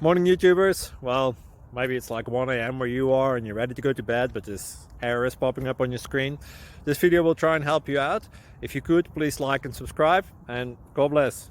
Morning YouTubers. Well, maybe it's like 1 a.m. where you are and you're ready to go to bed, but this error is popping up on your screen. This video will try and help you out. If you could, please like and subscribe, and God bless.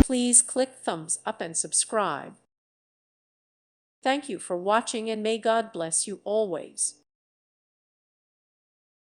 Please click thumbs up and subscribe. Thank you for watching, and may God bless you always.